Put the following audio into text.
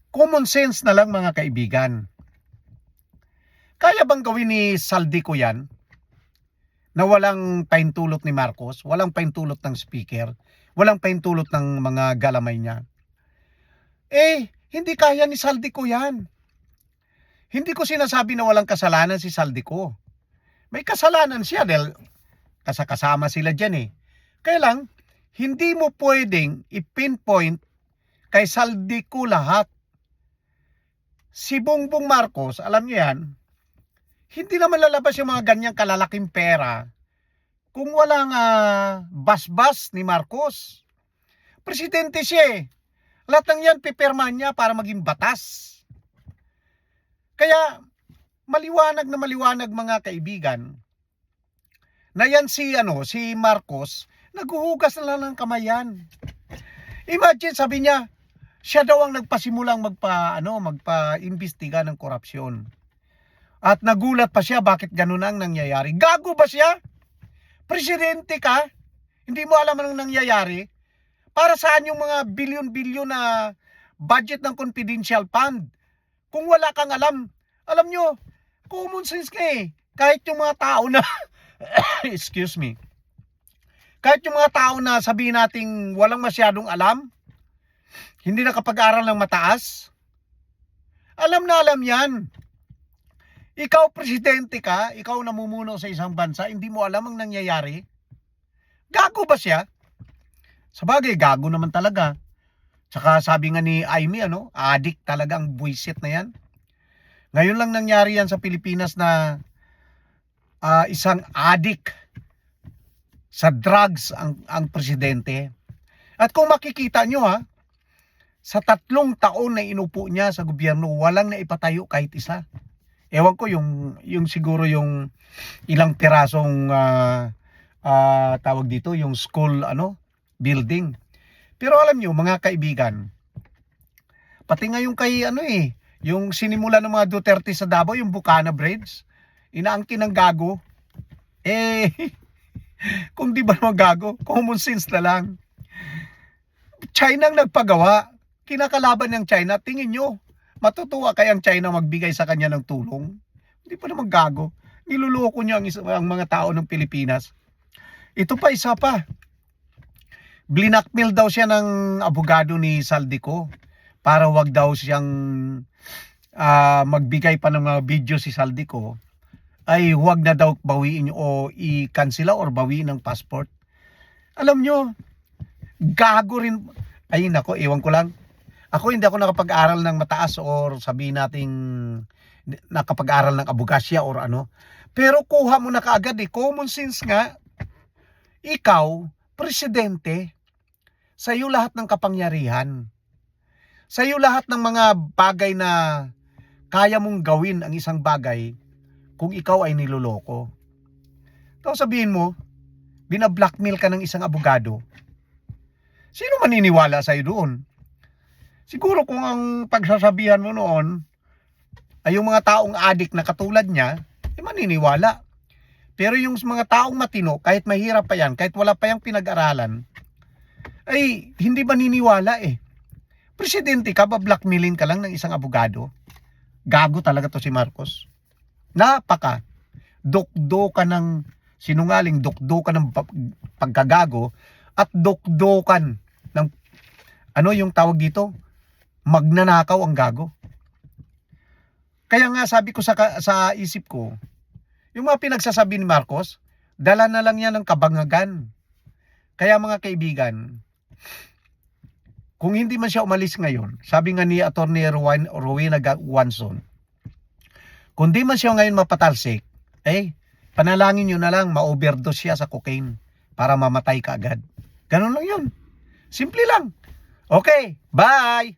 Common sense na lang mga kaibigan. Kaya bang gawin ni Saldico yan? Na walang pahintulot ni Marcos, walang pahintulot ng speaker, walang pahintulot ng mga galamay niya. Hindi kaya ni Saldico yan. Hindi ko sinasabi na walang kasalanan si Saldico. May kasalanan siya dahil kasama sila dyan eh. Kaya lang, hindi mo pwedeng i-pinpoint kay Saldico lahat. Si Bongbong Marcos, alam niyo yan, hindi naman lalabas yung mga ganyang kalalaking pera kung walang basbas ni Marcos. Presidente siya eh. Lahat ng yan pipirmahan niya para maging batas. Kaya maliwanag na maliwanag mga kaibigan na yan si Marcos naghuhugas na lang ng kamayan. Imagine, sabi niya, siya daw ang nagpasimulang magpa-imbestiga ng korupsyon. At nagulat pa siya bakit ganun ang nangyayari. Gago ba siya? Presidente ka? Hindi mo alam anong nangyayari? Para saan yung mga bilyon-bilyon na budget ng confidential fund? Kung wala kang alam nyo, common sense ka eh. Kahit yung mga tao na, excuse me, kahit yung mga tao na sabihin nating walang masyadong alam, hindi nakapag-aral ng mataas, alam na alam yan. Ikaw presidente ka, ikaw namumuno sa isang bansa, hindi mo alam ang nangyayari? Gago ba siya? Sabagay, gago naman talaga. Tsaka sabi nga ni Aimee, addict talaga ang buwisit na yan. Ngayon lang nangyari yan sa Pilipinas na isang addict sa drugs ang presidente. At kung makikita nyo sa 3 taon na inupo niya sa gobyerno, walang naipatayo kahit isa. Ewan ko yung siguro yung ilang pirasong tawag dito, yung school building. Pero alam niyo mga kaibigan, pati nga yung kay yung sinimula ng mga Duterte sa Davao, yung Bucana Bridge, inaangkin ng gago. Kung di ba naman gago, common sense na lang. China ang nagpagawa, kinakalaban ng China, tingin nyo, matutuwa kayang China magbigay sa kanya ng tulong? Hindi pa naman gago. Niluloko niya ang mga tao ng Pilipinas. Ito pa, isa pa. Blinakmail daw siya ng abogado ni Saldico para wag daw siyang magbigay pa ng mga video si Saldico, ay huwag na daw bawiin o i-cancela or bawiin ng passport. Alam nyo, gago rin. Ay nako, ewan ko lang. Ako hindi ako nakapag-aral ng mataas or sabihin nating nakapag-aral ng abogasya or Pero kuha mo na kaagad common sense nga. Ikaw, presidente, sa iyo lahat ng kapangyarihan. Sa iyo lahat ng mga bagay na kaya mong gawin ang isang bagay kung ikaw ay niloloko. Tapos sabihin mo, binablackmail ka ng isang abogado. Sino maniniwala sa iyo doon? Siguro kung ang pagsasabihan mo noon ay yung mga taong addict na katulad niya, maniniwala. Pero yung mga taong matino, kahit mahirap pa yan, kahit wala pa yung pinag-aralan, ay hindi maniniwala Presidente ka, ba-blackmailin ka lang ng isang abogado? Gago talaga to si Marcos. Napaka dokdo ka ng sinungaling, dokdo ka ng pagkagago, at dokdokan ng yung tawag dito, magnanakaw ang gago. Kaya nga sabi ko sa isip ko, yung mga pinagsasabi ni Marcos, dala na lang yan ng kabangagan. Kaya mga kaibigan, kung hindi man siya umalis ngayon, sabi nga ni Attorney Rowena Guanzon, kung di man siya ngayon mapatalsik, panalangin nyo na lang ma-overdose siya sa cocaine para mamatay ka agad. Ganun lang yun. Simple lang. Okay, bye!